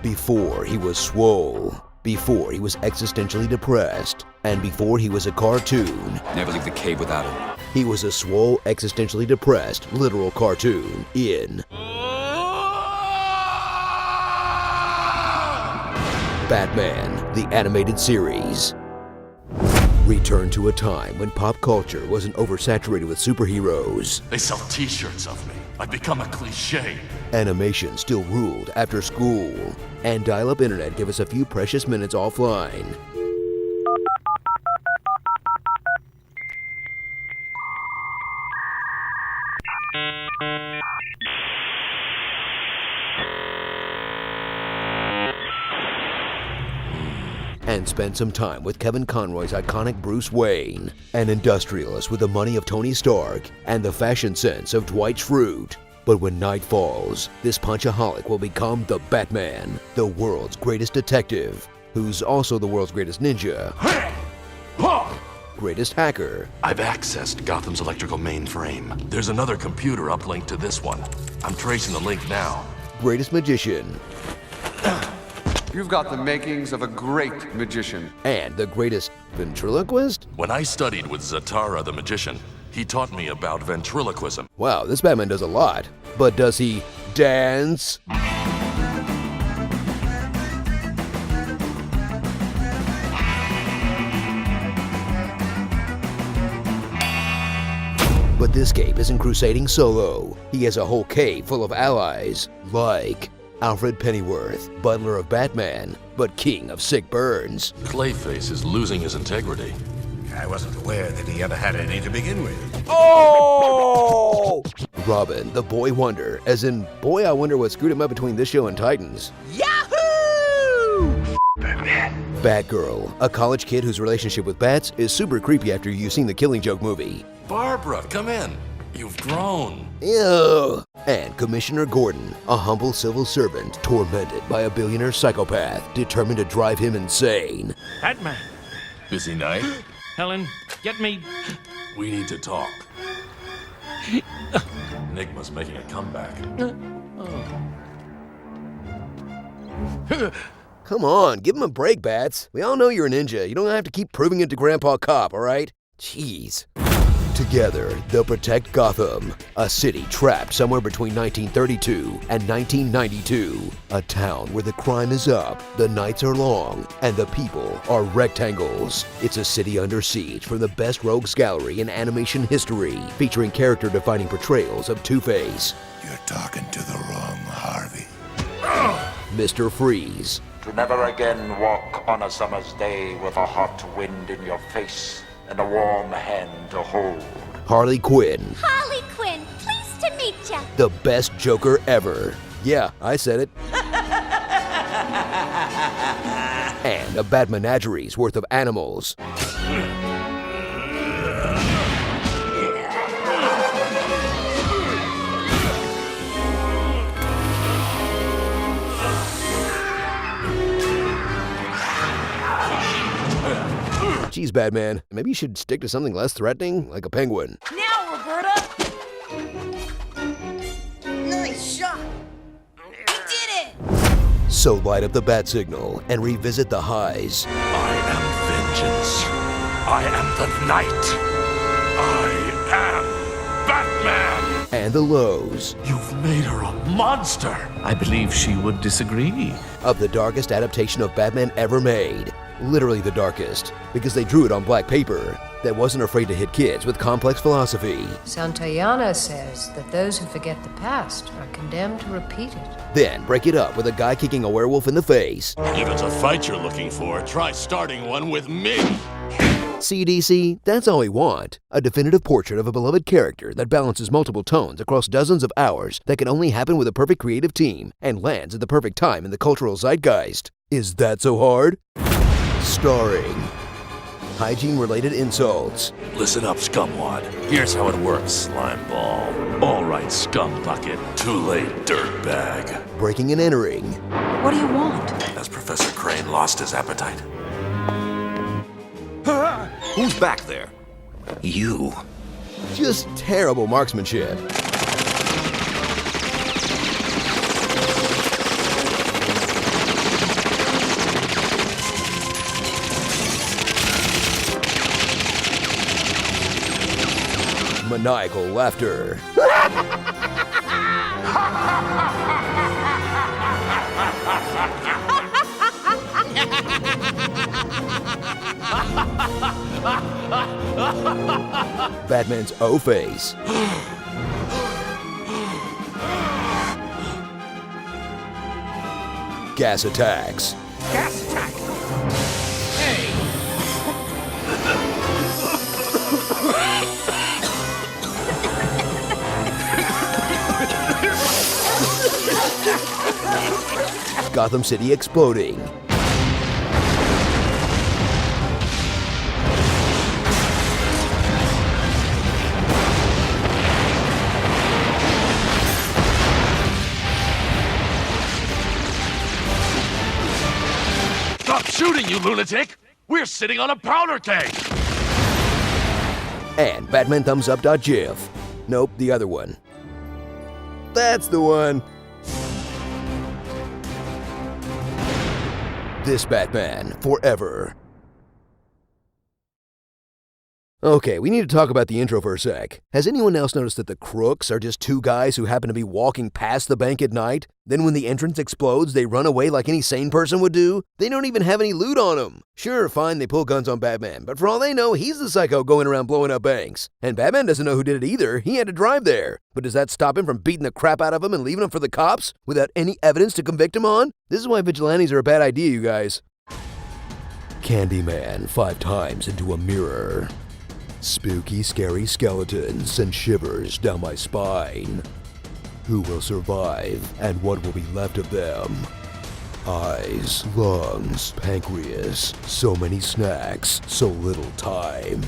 Before he was swole. Before he was existentially depressed. And before he was a cartoon. Never leave the cave without him. He was a swole, existentially depressed, literal cartoon in Batman, the animated series. Return to a time when pop culture wasn't oversaturated with superheroes. They sell t-shirts of me. I've become a cliche. Animation still ruled after school. And dial-up internet gave us a few precious minutes offline. And spent some time with Kevin Conroy's iconic Bruce Wayne, an industrialist with the money of Tony Stark and the fashion sense of Dwight Schrute. But when night falls, this punchaholic will become the Batman, the world's greatest detective, who's also the world's greatest ninja, greatest hacker. I've accessed Gotham's electrical mainframe. There's another computer uplinked to this one. I'm tracing the link now. Greatest magician. You've got the makings of a great magician. And the greatest ventriloquist? When I studied with Zatara the magician, he taught me about ventriloquism. Wow, this Batman does a lot. But does he dance? But this cape isn't crusading solo. He has a whole cave full of allies, like Alfred Pennyworth, butler of Batman, but king of sick burns. Clayface is losing his integrity. I wasn't aware that he ever had any to begin with. Oh! Robin, the boy wonder, as in, boy, I wonder what screwed him up between this show and Titans. Yahoo! Batman. Batgirl, a college kid whose relationship with bats is super creepy after you've seen the Killing Joke movie. Barbara, come in. You've grown. Ew. And Commissioner Gordon, a humble civil servant tormented by a billionaire psychopath determined to drive him insane. Batman. Busy night? Helen, get me. We need to talk. Enigma's making a comeback. Come on, give him a break, Bats. We all know you're a ninja. You don't have to keep proving it to Grandpa Cop, all right? Jeez. Together, they'll protect Gotham, a city trapped somewhere between 1932 and 1992. A town where the crime is up, the nights are long, and the people are rectangles. It's a city under siege from the best rogues gallery in animation history, featuring character-defining portrayals of Two-Face. You're talking to the wrong Harvey. Mr. Freeze. To never again walk on a summer's day with a hot wind in your face and a warm hand to hold. Harley Quinn. Harley Quinn, pleased to meet ya. The best Joker ever. Yeah, I said it. And a Bat menagerie's worth of animals. Geez, Batman, maybe you should stick to something less threatening, like a penguin. Now, Roberta! Nice shot! We did it! So light up the bat signal and revisit the highs. I am vengeance. I am the night. I am Batman. And the lows. You've made her a monster. I believe she would disagree. Of the darkest adaptation of Batman ever made. Literally the darkest, because they drew it on black paper that wasn't afraid to hit kids with complex philosophy. Santayana says that those who forget the past are condemned to repeat it. Then break it up with a guy kicking a werewolf in the face. If it's a fight you're looking for, try starting one with me. CDC, that's all we want. A definitive portrait of a beloved character that balances multiple tones across dozens of hours that can only happen with a perfect creative team and lands at the perfect time in the cultural zeitgeist. Is that so hard? Starring hygiene-related insults. Listen up, scumwad. Here's how it works, slime ball. All right, scum bucket. Too late, dirtbag. Breaking and entering. What do you want? Has Professor Crane lost his appetite? Who's back there? You. Just terrible marksmanship. maniacal laughter. Batman's O-face. Gas attacks. Gas attack! Hey! Gotham City exploding. Stop shooting, you lunatic! We're sitting on a powder keg! And Batman thumbs up.gif. Nope, the other one. That's the one. This Batman, forever. Okay, we need to talk about the intro for a sec. Has anyone else noticed that the crooks are just two guys who happen to be walking past the bank at night? Then when the entrance explodes, they run away like any sane person would do? They don't even have any loot on them. Sure, fine, they pull guns on Batman, but for all they know, he's the psycho going around blowing up banks. And Batman doesn't know who did it either. He had to drive there. But does that stop him from beating the crap out of him and leaving him for the cops without any evidence to convict him on? This is why vigilantes are a bad idea, you guys. Candyman 5 times into a mirror. Spooky, scary skeletons send shivers down my spine. Who will survive, and what will be left of them? Eyes, lungs, pancreas, so many snacks, so little time.